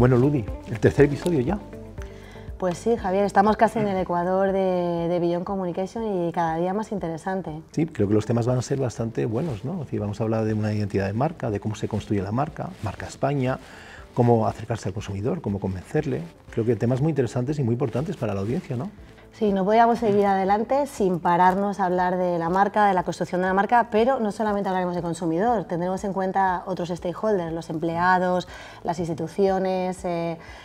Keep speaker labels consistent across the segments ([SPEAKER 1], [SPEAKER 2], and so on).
[SPEAKER 1] Bueno, Ludi, el tercer episodio ya.
[SPEAKER 2] Pues sí, Javier, estamos casi en el ecuador de Beyond Communication y cada día más interesante.
[SPEAKER 1] Sí, creo que los temas van a ser bastante buenos, ¿no? Es decir, vamos a hablar de una identidad de marca, de cómo se construye la marca, marca España, cómo acercarse al consumidor, cómo convencerle. Creo que temas muy interesantes y muy importantes para la audiencia, ¿no?
[SPEAKER 2] Sí, no podíamos seguir adelante sin pararnos a hablar de la marca, de la construcción de la marca, pero no solamente hablaremos de consumidor, tendremos en cuenta otros stakeholders, los empleados, las instituciones,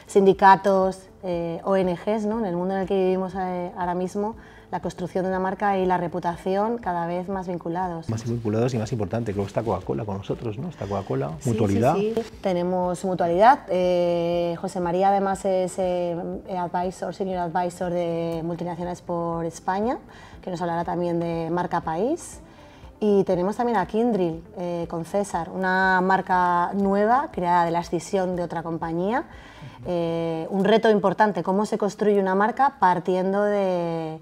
[SPEAKER 2] sindicatos, ONGs, ¿no? En el mundo en el que vivimos ahora mismo, la construcción de una marca y la reputación cada vez más vinculados.
[SPEAKER 1] Más vinculados y más importante, creo que está Coca-Cola con nosotros, ¿no? Está Coca-Cola,
[SPEAKER 2] sí,
[SPEAKER 1] Mutualidad.
[SPEAKER 2] Sí, sí. Tenemos Mutualidad, José María además es Senior Advisor de Multinacionales por España, que nos hablará también de marca país. Y tenemos también a Kindrill con César, una marca nueva creada de la escisión de otra compañía. Un reto importante, cómo se construye una marca partiendo de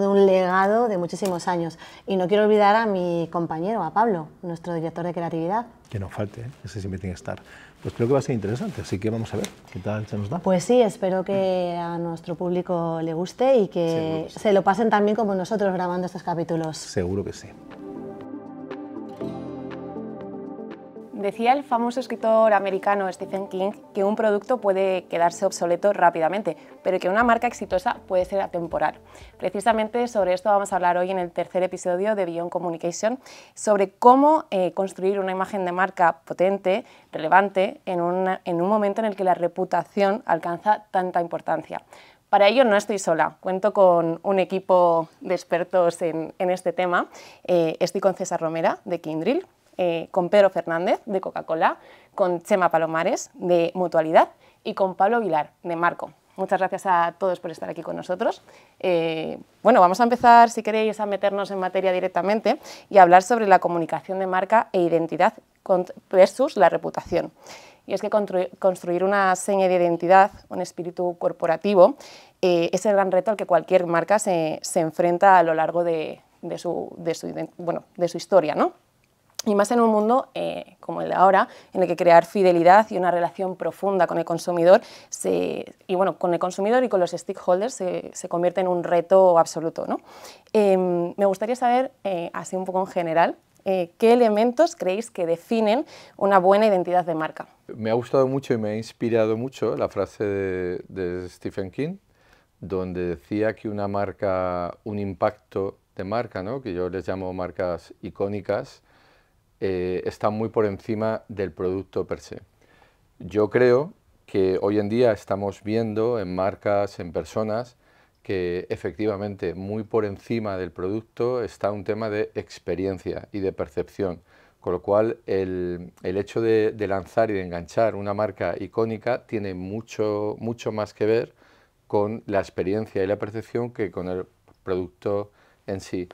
[SPEAKER 2] un legado de muchísimos años. Y no quiero olvidar a mi compañero, a Pablo, nuestro director de creatividad.
[SPEAKER 1] Que no falte, ese siempre tiene que estar. Pues creo que va a ser interesante, así que vamos a ver qué tal se nos da.
[SPEAKER 2] Pues sí, espero que a nuestro público le guste y que se lo pasen tan bien como nosotros grabando estos capítulos.
[SPEAKER 1] Seguro que sí.
[SPEAKER 3] Decía el famoso escritor americano Stephen King que un producto puede quedarse obsoleto rápidamente, pero que una marca exitosa puede ser atemporal. Precisamente sobre esto vamos a hablar hoy en el tercer episodio de Beyond Communication, sobre cómo construir una imagen de marca potente, relevante, en un momento en el que la reputación alcanza tanta importancia. Para ello no estoy sola, cuento con un equipo de expertos en este tema. Estoy con César Romera, de Kindrill, con Pedro Fernández, de Coca-Cola, con Chema Palomares, de Mutualidad, y con Pablo Vilar, de Marco. Muchas gracias a todos por estar aquí con nosotros. Bueno, vamos a empezar, si queréis, a meternos en materia directamente y a hablar sobre la comunicación de marca e identidad versus la reputación. Y es que construir una seña de identidad, un espíritu corporativo, es el gran reto al que cualquier marca se enfrenta a lo largo de su historia, ¿no? Y más en un mundo como el de ahora, en el que crear fidelidad y una relación profunda con el consumidor, con el consumidor y con los stakeholders se convierte en un reto absoluto, ¿no? Me gustaría saber, así un poco en general, ¿qué elementos creéis que definen una buena identidad de marca?
[SPEAKER 4] Me ha gustado mucho y me ha inspirado mucho la frase de Stephen King, donde decía que una marca, un impacto de marca, ¿no? Que yo les llamo marcas icónicas, está muy por encima del producto per se. Yo creo que hoy en día estamos viendo en marcas, en personas, que efectivamente muy por encima del producto está un tema de experiencia y de percepción, con lo cual el hecho de lanzar y de enganchar una marca icónica tiene mucho más que ver con la experiencia y la percepción que con el producto en sí.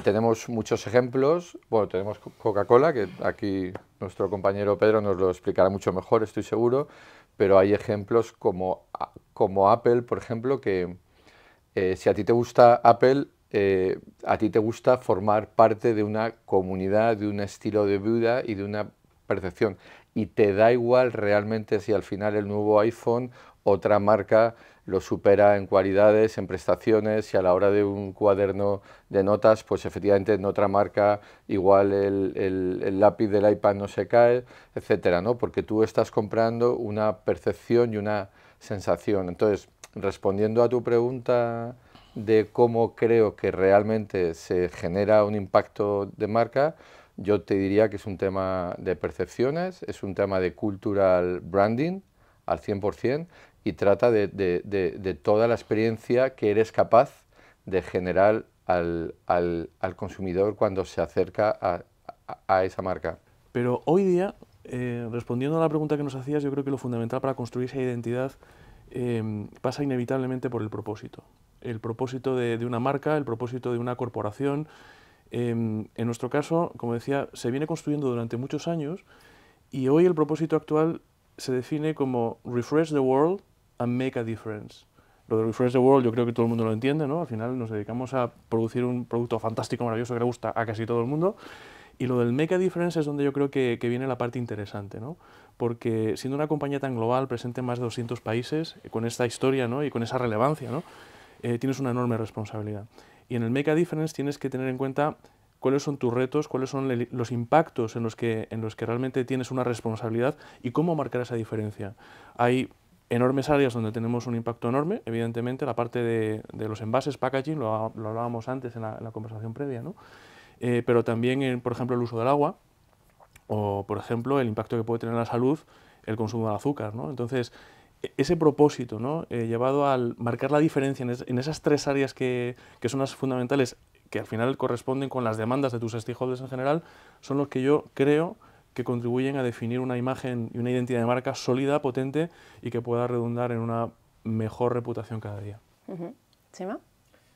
[SPEAKER 4] Tenemos muchos ejemplos. Bueno, tenemos Coca-Cola, que aquí nuestro compañero Pedro nos lo explicará mucho mejor, estoy seguro, pero hay ejemplos como Apple, por ejemplo, que si a ti te gusta Apple, a ti te gusta formar parte de una comunidad, de un estilo de vida y de una percepción. Y te da igual realmente si al final el nuevo iPhone, otra marca, lo supera en cualidades, en prestaciones, si a la hora de un cuaderno de notas, pues efectivamente en otra marca igual el lápiz del iPad no se cae, etcétera, ¿no? Porque tú estás comprando una percepción y una sensación. Entonces, respondiendo a tu pregunta de cómo creo que realmente se genera un impacto de marca, yo te diría que es un tema de percepciones, es un tema de cultural branding al 100%, y trata de toda la experiencia que eres capaz de generar al consumidor cuando se acerca a esa marca.
[SPEAKER 5] Pero hoy día, respondiendo a la pregunta que nos hacías, yo creo que lo fundamental para construir esa identidad pasa inevitablemente por el propósito. El propósito de una marca, el propósito de una corporación. En nuestro caso, como decía, se viene construyendo durante muchos años y hoy el propósito actual se define como Refresh the World and Make a Difference. Lo de Refresh the World yo creo que todo el mundo lo entiende, ¿no? Al final nos dedicamos a producir un producto fantástico, maravilloso, que le gusta a casi todo el mundo. Y lo del make a difference es donde yo creo que viene la parte interesante, ¿no? Porque siendo una compañía tan global, presente en más de 200 países, con esta historia, ¿no? Y con esa relevancia, ¿no? Tienes una enorme responsabilidad. Y en el make a difference tienes que tener en cuenta cuáles son tus retos, cuáles son los impactos en los que realmente tienes una responsabilidad y cómo marcar esa diferencia. Hay enormes áreas donde tenemos un impacto enorme, evidentemente, la parte de los envases, packaging, lo hablábamos antes en la conversación previa, ¿no? Pero también, por ejemplo, el uso del agua o, por ejemplo, el impacto que puede tener en la salud el consumo del azúcar, ¿no? Entonces, ese propósito, ¿no? Llevado al marcar la diferencia en esas tres áreas que son las fundamentales, que al final corresponden con las demandas de tus stakeholders en general, son los que yo creo que contribuyen a definir una imagen y una identidad de marca sólida, potente y que pueda redundar en una mejor reputación cada día.
[SPEAKER 3] ¿Chema?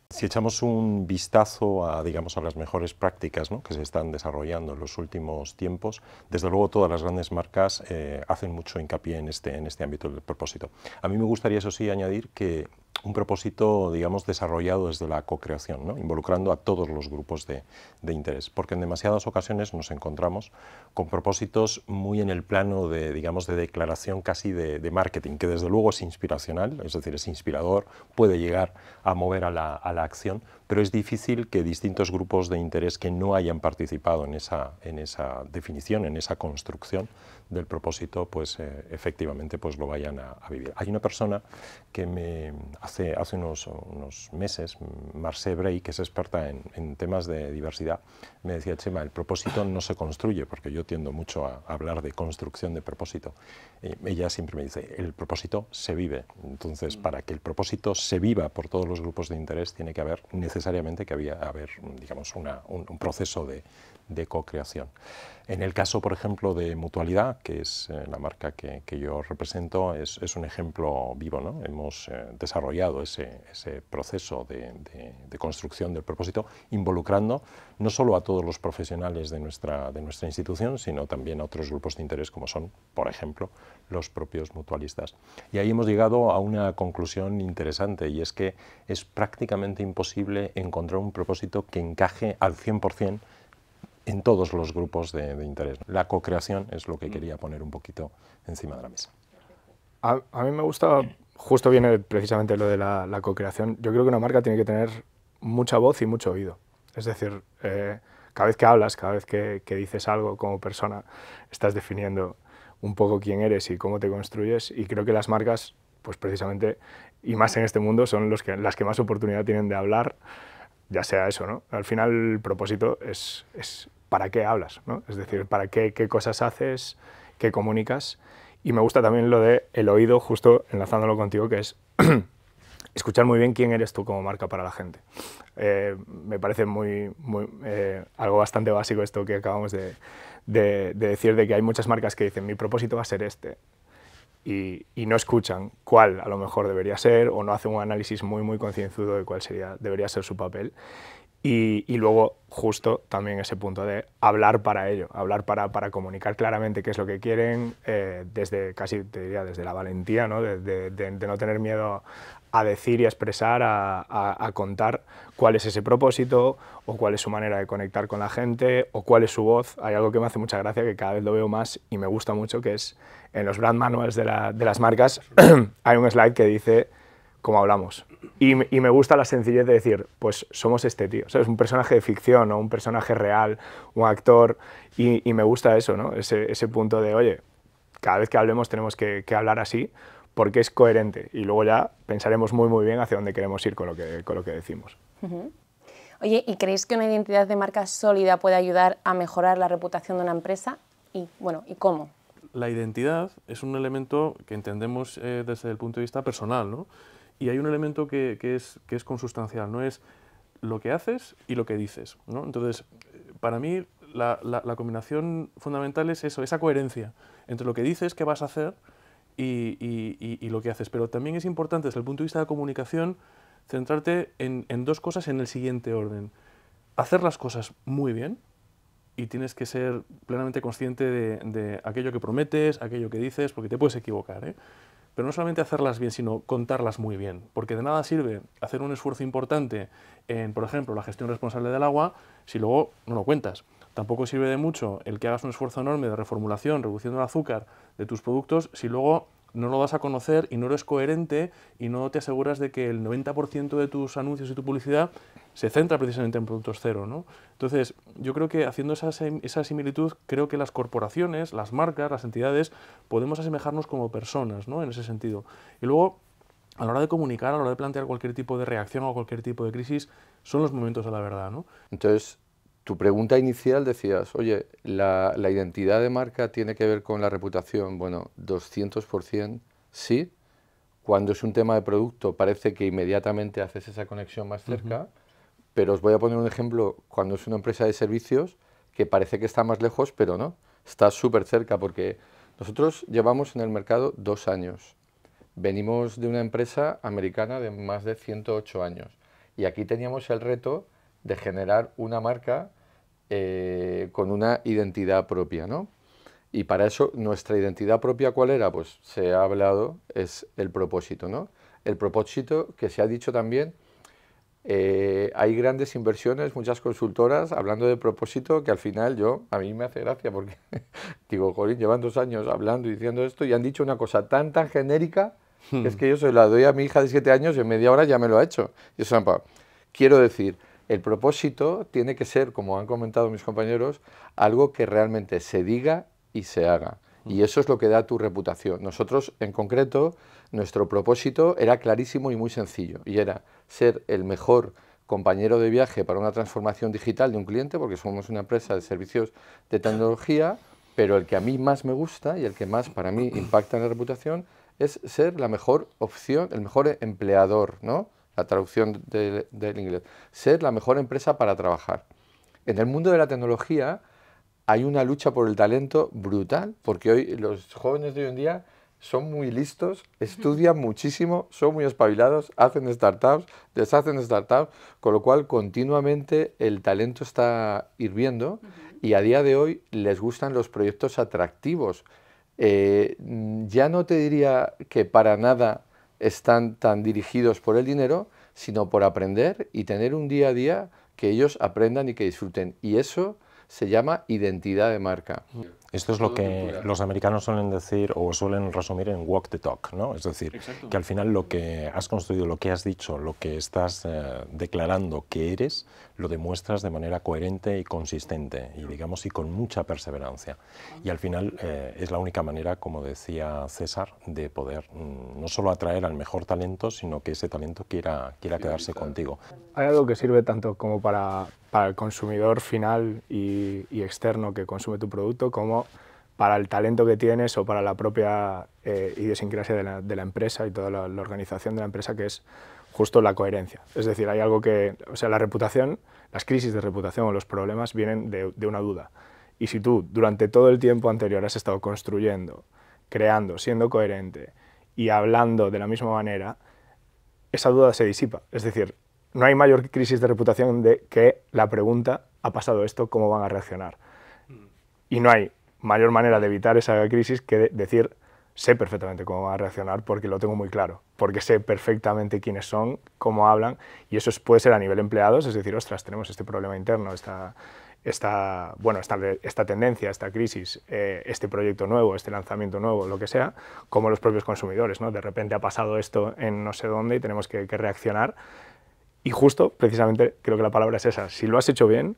[SPEAKER 6] Si echamos un vistazo a, digamos, a las mejores prácticas, ¿no?, que se están desarrollando en los últimos tiempos, desde luego todas las grandes marcas hacen mucho hincapié en este ámbito del propósito. A mí me gustaría, eso sí, añadir que un propósito, digamos, desarrollado desde la co-creación, ¿no?, involucrando a todos los grupos de interés, porque en demasiadas ocasiones nos encontramos con propósitos muy en el plano de, digamos, de declaración casi de marketing, que desde luego es inspiracional, es decir, es inspirador, puede llegar a mover a la acción, pero es difícil que distintos grupos de interés que no hayan participado en esa definición, en esa construcción del propósito, pues efectivamente pues lo vayan a vivir. Hay una persona que hace unos meses, Marcé Bray, que es experta en temas de diversidad, me decía: Chema, el propósito no se construye, porque yo tiendo mucho a hablar de construcción de propósito. Ella siempre me dice: el propósito se vive. Entonces, para que el propósito se viva por todos los grupos de interés, tiene que haber necesariamente digamos, un proceso de co-creación. En el caso, por ejemplo, de Mutualidad, que es la marca que yo represento, es un ejemplo vivo, ¿no? Hemos desarrollado ese proceso de construcción del propósito, involucrando no solo a todos los profesionales de nuestra institución, sino también a otros grupos de interés, como son, por ejemplo, los propios mutualistas. Y ahí hemos llegado a una conclusión interesante, y es que es prácticamente imposible encontrar un propósito que encaje al 100% en todos los grupos de interés. La co-creación es lo que quería poner un poquito encima de la mesa.
[SPEAKER 7] A mí me gusta, justo viene precisamente lo de la co-creación. Yo creo que una marca tiene que tener mucha voz y mucho oído. Es decir, cada vez que hablas, cada vez que dices algo como persona, estás definiendo un poco quién eres y cómo te construyes, y creo que las marcas, pues precisamente, y más en este mundo, son las que más oportunidad tienen de hablar, ya sea eso, ¿no? Al final el propósito es para qué hablas, ¿no? Es decir, para qué cosas haces, qué comunicas. Y me gusta también lo de el oído, justo enlazándolo contigo, que es escuchar muy bien quién eres tú como marca para la gente. Me parece algo bastante básico esto que acabamos de decir, de que hay muchas marcas que dicen: mi propósito va a ser este, y no escuchan cuál a lo mejor debería ser, o no hacen un análisis muy concienzudo de cuál debería ser su papel. Y luego justo también ese punto de hablar para ello, hablar para comunicar claramente qué es lo que quieren, casi te diría desde la valentía, ¿no? De no tener miedo a decir y a expresar, a contar cuál es ese propósito, o cuál es su manera de conectar con la gente, o cuál es su voz. Hay algo que me hace mucha gracia, que cada vez lo veo más y me gusta mucho, que es en los brand manuals de las marcas hay un slide que dice cómo hablamos. Y me gusta la sencillez de decir: pues somos este tío, ¿sabes? Un personaje de ficción o un personaje real, un actor, y me gusta eso, ¿no? Ese punto de, oye, cada vez que hablemos tenemos que hablar así, porque es coherente, y luego ya pensaremos muy bien hacia dónde queremos ir con lo que decimos.
[SPEAKER 3] Oye, ¿y creéis que una identidad de marca sólida puede ayudar a mejorar la reputación de una empresa? Y, bueno, ¿y cómo?
[SPEAKER 5] La identidad es un elemento que entendemos desde el punto de vista personal, ¿no? Y hay un elemento que es consustancial, ¿no? Es lo que haces y lo que dices, ¿no? Entonces, para mí, la combinación fundamental es eso, esa coherencia entre lo que dices que vas a hacer y lo que haces. Pero también es importante, desde el punto de vista de la comunicación, centrarte en dos cosas en el siguiente orden. Hacer las cosas muy bien, y tienes que ser plenamente consciente de aquello que prometes, aquello que dices, porque te puedes equivocar, ¿eh? Pero no solamente hacerlas bien, sino contarlas muy bien, porque de nada sirve hacer un esfuerzo importante en, por ejemplo, la gestión responsable del agua, si luego no lo cuentas. Tampoco sirve de mucho el que hagas un esfuerzo enorme de reformulación, reducción del azúcar de tus productos, si luego no lo vas a conocer y no eres coherente y no te aseguras de que el 90% de tus anuncios y tu publicidad se centra precisamente en productos cero, ¿no? Entonces, yo creo que haciendo esa similitud, creo que las corporaciones, las marcas, las entidades, podemos asemejarnos como personas, ¿no? En ese sentido. Y luego, a la hora de comunicar, a la hora de plantear cualquier tipo de reacción o cualquier tipo de crisis, son los momentos de la verdad, ¿no?
[SPEAKER 4] Entonces, tu pregunta inicial decías, oye, ¿la identidad de marca tiene que ver con la reputación? Bueno, 200% sí. Cuando es un tema de producto parece que inmediatamente haces esa conexión más cerca, pero os voy a poner un ejemplo, cuando es una empresa de servicios que parece que está más lejos, pero no, está súper cerca, porque nosotros llevamos en el mercado 2 años. Venimos de una empresa americana de más de 108 años y aquí teníamos el reto de generar una marca con una identidad propia, ¿no? Y para eso, nuestra identidad propia, ¿cuál era? Pues se ha hablado, es el propósito, ¿no? El propósito que se ha dicho también, hay grandes inversiones, muchas consultoras hablando de propósito que al final a mí me hace gracia porque digo, jolín, llevan 2 años hablando y diciendo esto y han dicho una cosa tan genérica que es que yo se la doy a mi hija de 7 años y en media hora ya me lo ha hecho. Y eso, quiero decir, el propósito tiene que ser, como han comentado mis compañeros, algo que realmente se diga y se haga. Y eso es lo que da tu reputación. Nosotros, en concreto, nuestro propósito era clarísimo y muy sencillo. Y era ser el mejor compañero de viaje para una transformación digital de un cliente, porque somos una empresa de servicios de tecnología, pero el que a mí más me gusta y el que más para mí impacta en la reputación es ser la mejor opción, el mejor empleador, ¿no? La traducción del inglés. Ser la mejor empresa para trabajar. En el mundo de la tecnología hay una lucha por el talento brutal, porque hoy los jóvenes de hoy en día son muy listos, estudian muchísimo, son muy espabilados, hacen startups, deshacen startups, con lo cual continuamente el talento está hirviendo y a día de hoy les gustan los proyectos atractivos. Ya no te diría que para nada están tan dirigidos por el dinero, sino por aprender y tener un día a día que ellos aprendan y que disfruten. Y eso se llama identidad de marca.
[SPEAKER 6] Esto es lo que los americanos suelen decir o suelen resumir en walk the talk, ¿no? Es decir,
[SPEAKER 5] Exacto.
[SPEAKER 6] que al final lo que has construido, lo que has dicho, lo que estás declarando que eres, lo demuestras de manera coherente y consistente y, digamos, y con mucha perseverancia. Y al final es la única manera, como decía César, de poder no solo atraer al mejor talento, sino que ese talento quiera quedarse contigo.
[SPEAKER 7] Hay algo que sirve tanto como para el consumidor final y externo que consume tu producto, como para el talento que tienes o para la propia idiosincrasia de la empresa y toda la organización de la empresa, que es justo la coherencia. Es decir, hay algo que, o sea, la reputación, las crisis de reputación o los problemas vienen de una duda. Y si tú durante todo el tiempo anterior has estado construyendo, creando, siendo coherente y hablando de la misma manera, esa duda se disipa. Es decir, no hay mayor crisis de reputación que la pregunta, ¿ha pasado esto? ¿Cómo van a reaccionar? Y no hay mayor manera de evitar esa crisis que decir, sé perfectamente cómo van a reaccionar porque lo tengo muy claro, porque sé perfectamente quiénes son, cómo hablan, y eso puede ser a nivel empleados, es decir, ostras, tenemos este problema interno, esta tendencia, esta crisis, este proyecto nuevo, este lanzamiento nuevo, lo que sea, como los propios consumidores, ¿no? De repente ha pasado esto en no sé dónde y tenemos que reaccionar. Y justo, precisamente, creo que la palabra es esa. Si lo has hecho bien,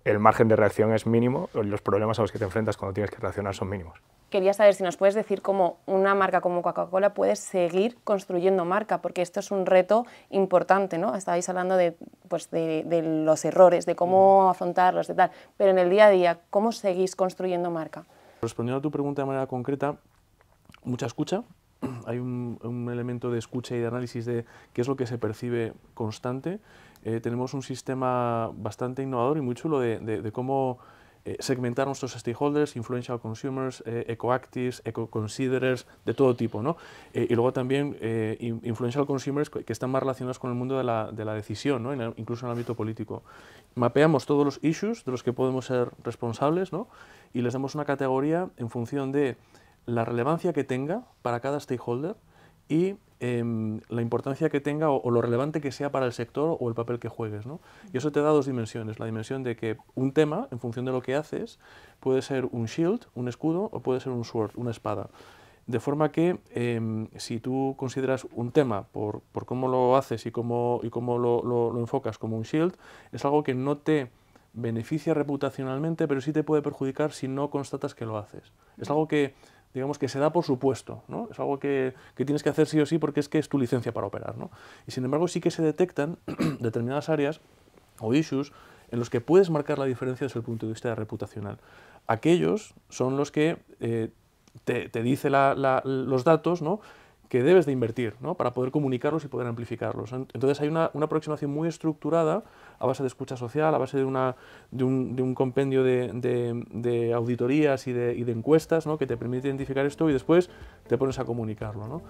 [SPEAKER 7] el margen de reacción es mínimo, los problemas a los que te enfrentas cuando tienes que reaccionar son mínimos.
[SPEAKER 3] Quería saber si nos puedes decir cómo una marca como Coca-Cola puede seguir construyendo marca, porque esto es un reto importante, ¿no? Estabais hablando de los errores, de cómo afrontarlos, de tal, pero en el día a día, ¿cómo seguís construyendo marca?
[SPEAKER 5] Respondiendo a tu pregunta de manera concreta, mucha escucha. Hay un elemento de escucha y de análisis de qué es lo que se percibe constante. Tenemos un sistema bastante innovador y muy chulo de cómo segmentar nuestros stakeholders, influential consumers, ecoactives, eco-considerers, de todo tipo, ¿no? Y luego también influential consumers que están más relacionados con el mundo de la decisión, ¿no? Incluso en el ámbito político. Mapeamos todos los issues de los que podemos ser responsables, ¿no? Y les damos una categoría en función de la relevancia que tenga para cada stakeholder y la importancia que tenga o lo relevante que sea para el sector o el papel que juegues, ¿no? Y eso te da dos dimensiones, la dimensión de que un tema, en función de lo que haces, puede ser un shield, un escudo, o puede ser un sword, una espada. De forma que si tú consideras un tema por cómo lo haces y cómo lo enfocas como un shield, es algo que no te beneficia reputacionalmente, pero sí te puede perjudicar si no constatas que lo haces. Es algo que, digamos, que se da por supuesto, ¿no? Es algo que tienes que hacer sí o sí porque es que es tu licencia para operar, ¿no? Y sin embargo sí que se detectan determinadas áreas o issues en los que puedes marcar la diferencia desde el punto de vista reputacional. Aquellos son los que te dice los datos, ¿no?, que debes de invertir, ¿no?, para poder comunicarlos y poder amplificarlos. Entonces hay una aproximación muy estructurada a base de escucha social, a base de un compendio de auditorías y de encuestas, ¿no?, que te permite identificar esto y después te pones a comunicarlo, ¿no?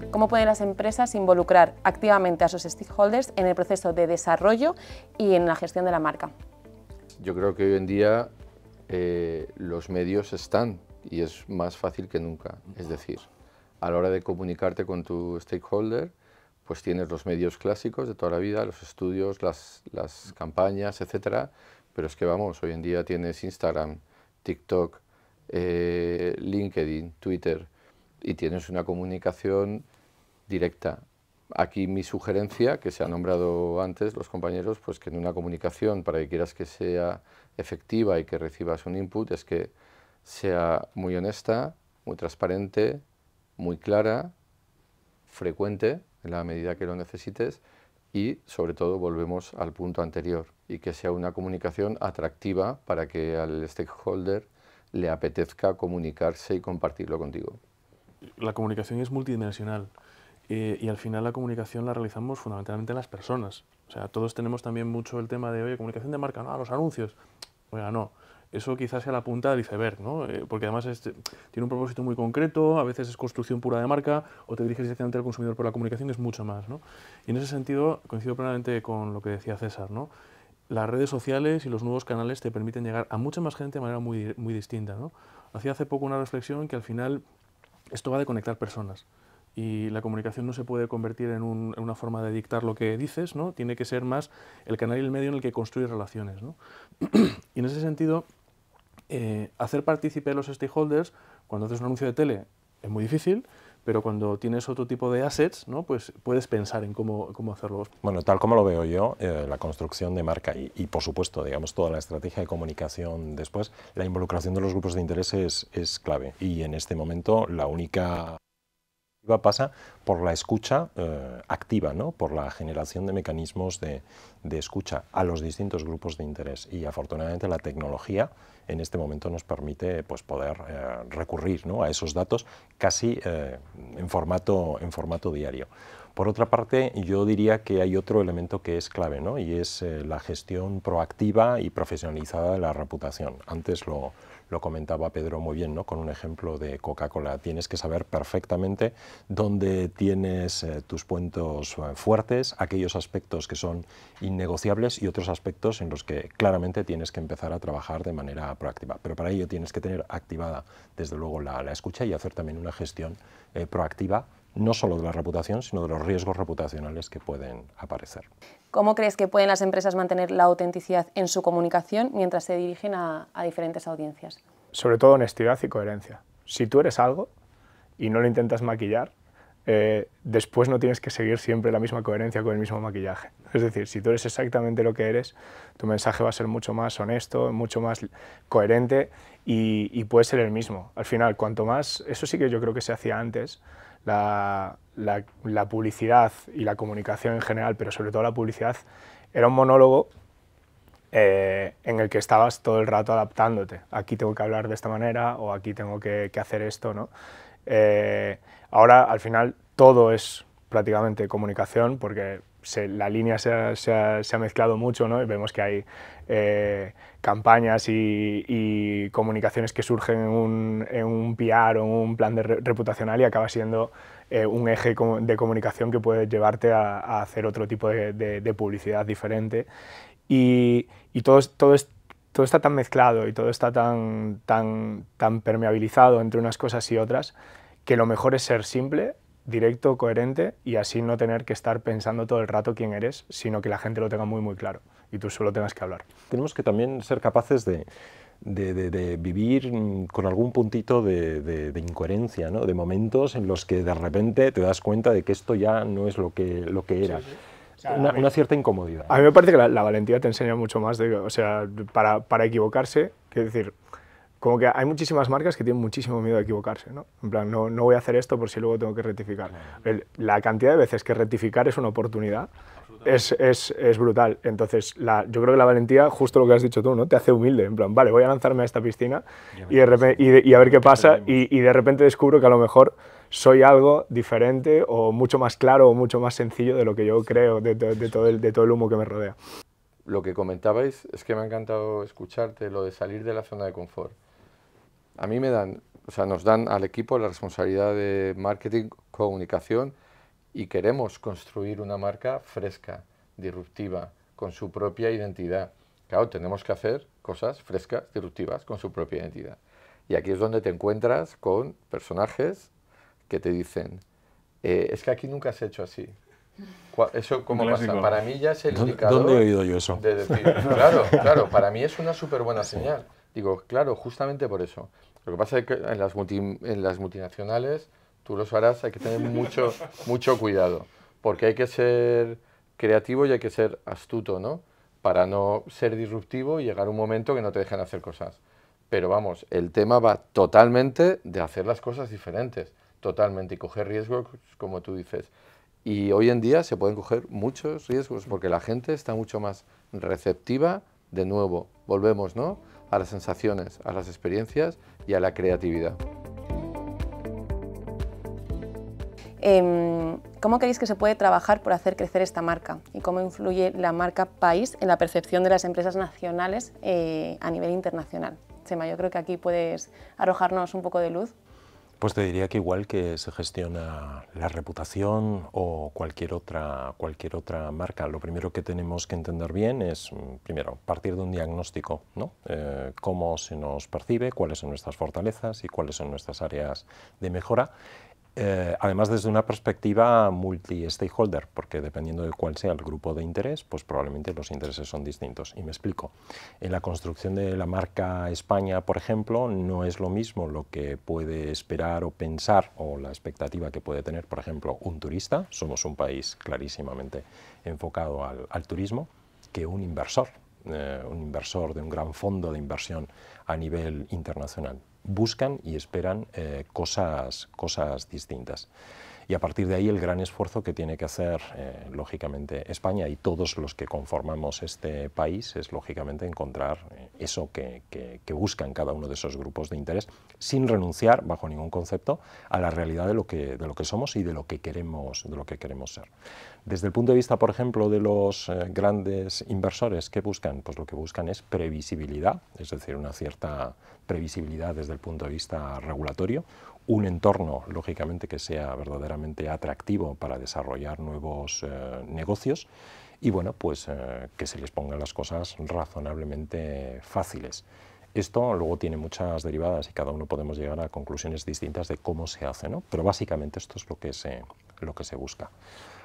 [SPEAKER 3] ¿Cómo pueden las empresas involucrar activamente a sus stakeholders en el proceso de desarrollo y en la gestión de la marca?
[SPEAKER 4] Yo creo que hoy en día los medios están y es más fácil que nunca. Es decir, a la hora de comunicarte con tu stakeholder, pues tienes los medios clásicos de toda la vida, los estudios, las campañas, etcétera. Pero es que vamos, hoy en día tienes Instagram, TikTok, LinkedIn, Twitter y tienes una comunicación directa. Aquí mi sugerencia, que se ha nombrado antes los compañeros, pues que en una comunicación, para que quieras que sea efectiva y que recibas un input, es que sea muy honesta, muy transparente, muy clara, frecuente en la medida que lo necesites y sobre todo volvemos al punto anterior y que sea una comunicación atractiva para que al stakeholder le apetezca comunicarse y compartirlo contigo.
[SPEAKER 5] La comunicación es multidimensional. Y al final la comunicación la realizamos fundamentalmente las personas. O sea, todos tenemos también mucho el tema de, oye, comunicación de marca, no, los anuncios. Oiga, no, eso quizás sea la punta del iceberg, ¿no? Porque además tiene un propósito muy concreto, a veces es construcción pura de marca, o te diriges directamente al consumidor, pero la comunicación es mucho más, ¿no? Y en ese sentido coincido plenamente con lo que decía César, ¿no? Las redes sociales y los nuevos canales te permiten llegar a mucha más gente de manera muy, muy distinta, ¿no? Hacía hace poco una reflexión que al final esto va de conectar personas. Y la comunicación no se puede convertir en una forma de dictar lo que dices, ¿no? Tiene que ser más el canal y el medio en el que construyes relaciones, ¿no? Y en ese sentido, hacer partícipe a los stakeholders, cuando haces un anuncio de tele, es muy difícil, pero cuando tienes otro tipo de assets, ¿no?, pues puedes pensar en cómo hacerlo.
[SPEAKER 6] Bueno, tal como lo veo yo, la construcción de marca y por supuesto, digamos, toda la estrategia de comunicación después, la involucración de los grupos de interés es clave. Y en este momento la única pasa por la escucha activa, ¿no?, por la generación de mecanismos de escucha a los distintos grupos de interés. Y afortunadamente la tecnología en este momento nos permite, pues, poder recurrir, ¿no?, a esos datos casi en formato diario. Por otra parte, yo diría que hay otro elemento que es clave, ¿no?, y es la gestión proactiva y profesionalizada de la reputación. Antes lo comentaba Pedro muy bien, ¿no?, con un ejemplo de Coca-Cola. Tienes que saber perfectamente dónde tienes tus puntos fuertes, aquellos aspectos que son innegociables y otros aspectos en los que claramente tienes que empezar a trabajar de manera proactiva. Pero para ello tienes que tener activada, desde luego, la escucha y hacer también una gestión proactiva, no solo de la reputación, sino de los riesgos reputacionales que pueden aparecer.
[SPEAKER 3] ¿Cómo crees que pueden las empresas mantener la autenticidad en su comunicación mientras se dirigen a diferentes audiencias?
[SPEAKER 7] Sobre todo honestidad y coherencia. Si tú eres algo y no lo intentas maquillar, después no tienes que seguir siempre la misma coherencia con el mismo maquillaje. Es decir, si tú eres exactamente lo que eres, tu mensaje va a ser mucho más honesto, mucho más coherente y puede ser el mismo. Al final, cuanto más, eso sí que yo creo que se hacía antes, la publicidad y la comunicación en general, pero sobre todo la publicidad, era un monólogo en el que estabas todo el rato adaptándote. Aquí tengo que hablar de esta manera o aquí tengo que hacer esto, ¿no? Ahora, al final, todo es prácticamente comunicación porque la línea se ha mezclado mucho, ¿no? Y vemos que hay campañas y comunicaciones que surgen en un PR o en un plan reputacional y acaba siendo un eje de comunicación que puede llevarte a hacer otro tipo de publicidad diferente. Y todo está tan mezclado y todo está tan permeabilizado entre unas cosas y otras que lo mejor es ser simple, directo, coherente y así no tener que estar pensando todo el rato quién eres, sino que la gente lo tenga muy muy claro y tú solo tengas que hablar.
[SPEAKER 6] Tenemos que también ser capaces de vivir con algún puntito de incoherencia, ¿no? De momentos en los que de repente te das cuenta de que esto ya no es lo que era. Sí, sí. O sea, una cierta incomodidad.
[SPEAKER 7] A mí me parece que la valentía te enseña mucho más, o sea, para equivocarse, es decir, como que hay muchísimas marcas que tienen muchísimo miedo de equivocarse, ¿no? En plan, no voy a hacer esto por si luego tengo que rectificar. La cantidad de veces que rectificar es una oportunidad es brutal. Entonces, yo creo que la valentía, justo lo que has dicho tú, ¿no? Te hace humilde, en plan, vale, voy a lanzarme a esta piscina y a ver qué pasa y de repente descubro que a lo mejor soy algo diferente o mucho más claro o mucho más sencillo de lo que yo creo, de todo el humo que me rodea.
[SPEAKER 4] Lo que comentabais es que me ha encantado escucharte, lo de salir de la zona de confort. A mí nos dan al equipo la responsabilidad de marketing, comunicación y queremos construir una marca fresca, disruptiva, con su propia identidad. Claro, tenemos que hacer cosas frescas, disruptivas, con su propia identidad. Y aquí es donde te encuentras con personajes que te dicen, es que aquí nunca se ha hecho así. ¿Eso cómo pasa? Para mí ya es el indicador.
[SPEAKER 6] ¿Dónde he oído yo eso?
[SPEAKER 4] De decir, claro, para mí es una súper buena señal. Digo, claro, justamente por eso. Lo que pasa es que en las multinacionales, tú lo sabrás, hay que tener mucho cuidado, porque hay que ser creativo y hay que ser astuto, ¿no? Para no ser disruptivo y llegar a un momento que no te dejen hacer cosas. Pero vamos, el tema va totalmente de hacer las cosas diferentes, totalmente, y coger riesgos, como tú dices. Y hoy en día se pueden coger muchos riesgos porque la gente está mucho más receptiva, de nuevo, volvemos, ¿no?, a las sensaciones, a las experiencias y a la creatividad.
[SPEAKER 3] ¿Cómo creéis que se puede trabajar por hacer crecer esta marca? ¿Y cómo influye la marca país en la percepción de las empresas nacionales a nivel internacional? Chema, yo creo que aquí puedes arrojarnos un poco de luz.
[SPEAKER 6] Pues te diría que igual que se gestiona la reputación o cualquier otra marca, lo primero que tenemos que entender bien es, primero, partir de un diagnóstico, ¿no? Cómo se nos percibe, cuáles son nuestras fortalezas y cuáles son nuestras áreas de mejora. Además desde una perspectiva multi-stakeholder, porque dependiendo de cuál sea el grupo de interés, pues probablemente los intereses son distintos. Y me explico. En la construcción de la marca España, por ejemplo, no es lo mismo lo que puede esperar o pensar o la expectativa que puede tener, por ejemplo, un turista, somos un país clarísimamente enfocado al turismo, que un inversor de un gran fondo de inversión a nivel internacional. Buscan y esperan cosas distintas. Y a partir de ahí el gran esfuerzo que tiene que hacer, lógicamente, España y todos los que conformamos este país es, lógicamente, encontrar eso que buscan cada uno de esos grupos de interés, sin renunciar, bajo ningún concepto, a la realidad de lo que somos y de lo que queremos ser. Desde el punto de vista, por ejemplo, de los grandes inversores, ¿qué buscan? Pues lo que buscan es previsibilidad, es decir, una cierta previsibilidad desde el punto de vista regulatorio, un entorno, lógicamente, que sea verdaderamente atractivo para desarrollar nuevos negocios y, bueno, pues que se les pongan las cosas razonablemente fáciles. Esto luego tiene muchas derivadas y cada uno podemos llegar a conclusiones distintas de cómo se hace, ¿no? Pero básicamente esto es lo que se busca.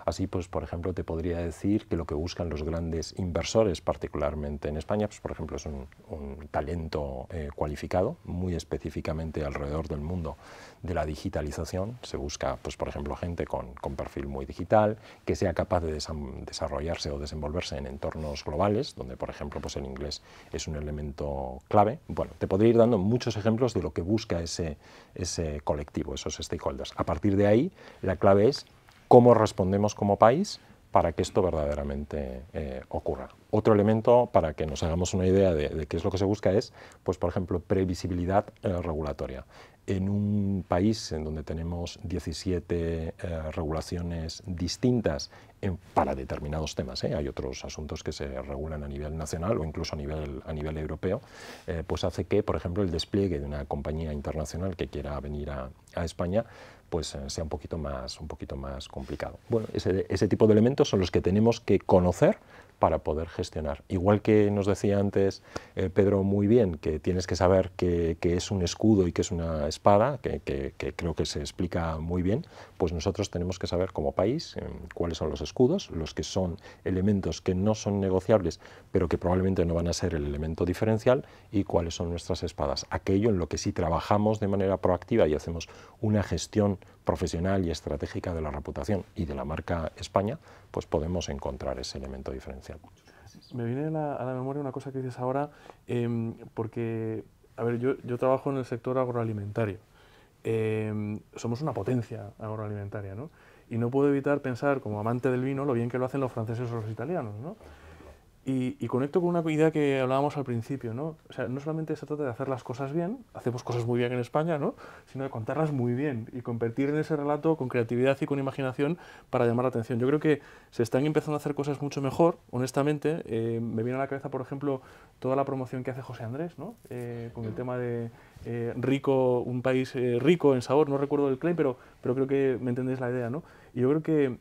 [SPEAKER 6] Así, pues, por ejemplo, te podría decir que lo que buscan los grandes inversores, particularmente en España, pues, por ejemplo, es un talento cualificado, muy específicamente alrededor del mundo de la digitalización. Se busca, pues, por ejemplo, gente con perfil muy digital, que sea capaz de desarrollarse o desenvolverse en entornos globales, donde, por ejemplo, pues, el inglés es un elemento clave. Bueno, te podría ir dando muchos ejemplos de lo que busca ese colectivo, esos stakeholders. A partir de ahí, la clave es cómo respondemos como país para que esto verdaderamente ocurra. Otro elemento, para que nos hagamos una idea de qué es lo que se busca, es, pues, por ejemplo, previsibilidad regulatoria. En un país en donde tenemos 17 regulaciones distintas para determinados temas, hay otros asuntos que se regulan a nivel nacional o incluso a nivel europeo, pues hace que, por ejemplo, el despliegue de una compañía internacional que quiera venir a España pues sea un poquito más complicado. Bueno, ese tipo de elementos son los que tenemos que conocer para poder gestionar. Igual que nos decía antes Pedro muy bien, que tienes que saber qué es un escudo y qué es una espada, que creo que se explica muy bien, pues nosotros tenemos que saber como país cuáles son los escudos, los que son elementos que no son negociables, pero que probablemente no van a ser el elemento diferencial, y cuáles son nuestras espadas. Aquello en lo que sí trabajamos de manera proactiva y hacemos una gestión profesional y estratégica de la reputación y de la marca España, pues podemos encontrar ese elemento diferencial.
[SPEAKER 5] Me viene a la memoria una cosa que dices ahora, porque, a ver, yo trabajo en el sector agroalimentario. Somos una potencia agroalimentaria, ¿no? Y no puedo evitar pensar, como amante del vino, lo bien que lo hacen los franceses o los italianos, ¿no? Y conecto con una idea que hablábamos al principio, ¿no? O sea, no solamente se trata de hacer las cosas bien, hacemos cosas muy bien en España, ¿no? Sino de contarlas muy bien y convertir en ese relato con creatividad y con imaginación para llamar la atención. Yo creo que se están empezando a hacer cosas mucho mejor, honestamente. Me viene a la cabeza, por ejemplo, toda la promoción que hace José Andrés, ¿no? Con el tema de rico, un país rico en sabor, no recuerdo el claim, pero creo que me entendéis la idea, ¿no? Y yo creo que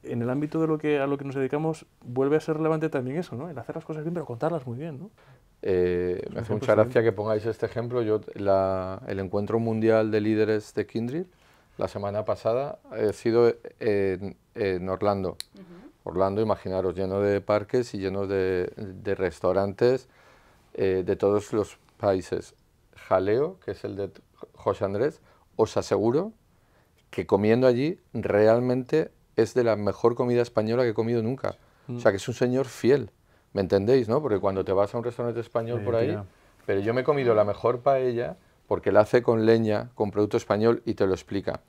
[SPEAKER 5] en el ámbito de a lo que nos dedicamos vuelve a ser relevante también eso, ¿no? El hacer las cosas bien, pero contarlas muy bien, ¿no?
[SPEAKER 4] Me hace mucha gracia que pongáis este ejemplo. El encuentro mundial de líderes de Kindred, la semana pasada, ha sido en Orlando. Orlando, imaginaros, lleno de parques y lleno de restaurantes de todos los países. Jaleo, que es el de José Andrés, os aseguro que comiendo allí realmente es de la mejor comida española que he comido nunca. O sea, que es un señor fiel, ¿me entendéis, no? Porque cuando te vas a un restaurante español por ahí, pero yo me he comido la mejor paella porque la hace con leña, con producto español, y te lo explica.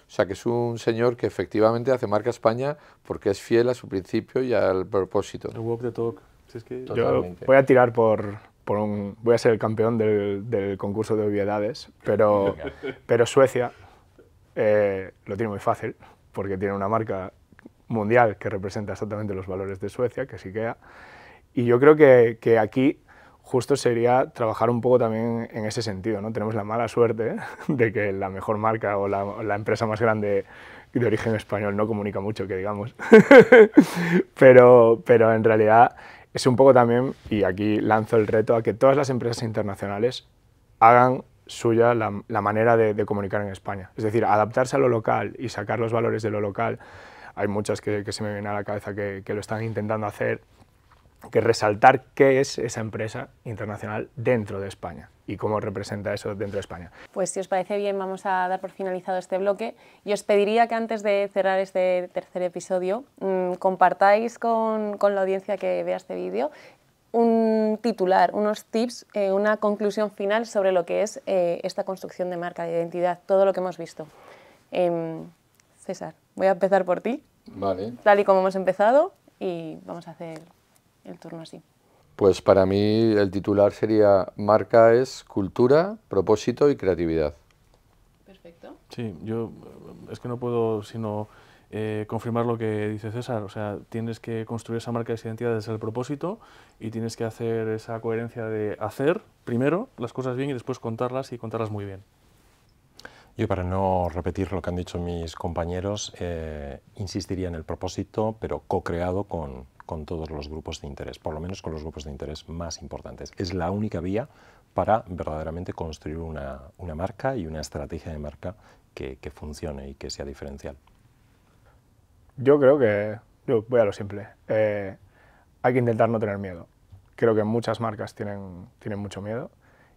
[SPEAKER 4] O sea, que es un señor que efectivamente hace marca España porque es fiel a su principio y al propósito.
[SPEAKER 5] El walk the talk. Si es que
[SPEAKER 7] totalmente. Yo voy a tirar voy a ser el campeón del concurso de obviedades, pero Suecia lo tiene muy fácil, porque tiene una marca mundial que representa exactamente los valores de Suecia, que es IKEA, y yo creo que aquí justo sería trabajar un poco también en ese sentido, ¿no? Tenemos la mala suerte de que la mejor marca o la empresa más grande de origen español no comunica mucho, que digamos, pero en realidad es un poco también, y aquí lanzo el reto a que todas las empresas internacionales hagan suya la manera de comunicar en España. Es decir, adaptarse a lo local y sacar los valores de lo local. Hay muchas que se me vienen a la cabeza que lo están intentando hacer, que resaltar qué es esa empresa internacional dentro de España y cómo representa eso dentro de España.
[SPEAKER 3] Pues si os parece bien, vamos a dar por finalizado este bloque y os pediría que antes de cerrar este tercer episodio compartáis con la audiencia que vea este vídeo un titular, unos tips, una conclusión final sobre lo que es esta construcción de marca, de identidad, todo lo que hemos visto. César, voy a empezar por ti.
[SPEAKER 4] Vale.
[SPEAKER 3] Tal y como hemos empezado, y vamos a hacer el turno así.
[SPEAKER 4] Pues para mí el titular sería: marca es cultura, propósito y creatividad.
[SPEAKER 3] Perfecto.
[SPEAKER 5] Sí, yo es que no puedo sino confirmar lo que dice César. O sea, tienes que construir esa marca de identidad desde el propósito y tienes que hacer esa coherencia de hacer primero las cosas bien y después contarlas, y contarlas muy bien.
[SPEAKER 6] Yo, para no repetir lo que han dicho mis compañeros, insistiría en el propósito, pero co-creado con todos los grupos de interés, por lo menos con los grupos de interés más importantes. Es la única vía para verdaderamente construir una marca y una estrategia de marca que funcione y que sea diferencial.
[SPEAKER 7] Yo creo que, yo voy a lo simple, hay que intentar no tener miedo. Creo que muchas marcas tienen mucho miedo,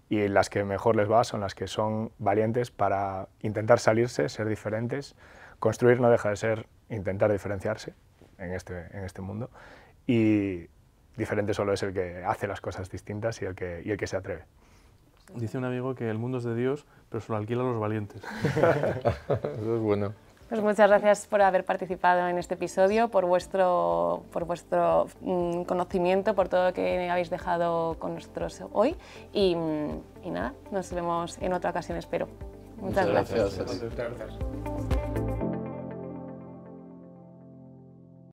[SPEAKER 7] y las que mejor les va son las que son valientes para intentar salirse, ser diferentes. Construir no deja de ser intentar diferenciarse en este mundo, y diferente solo es el que hace las cosas distintas y el que se atreve.
[SPEAKER 5] Dice un amigo que el mundo es de Dios, pero se lo alquila a los valientes.
[SPEAKER 4] Eso es bueno.
[SPEAKER 3] Pues muchas gracias por haber participado en este episodio, por vuestro conocimiento, por todo lo que habéis dejado con nosotros hoy, y nada, nos vemos en otra ocasión, espero. Muchas gracias.
[SPEAKER 4] Muchas gracias.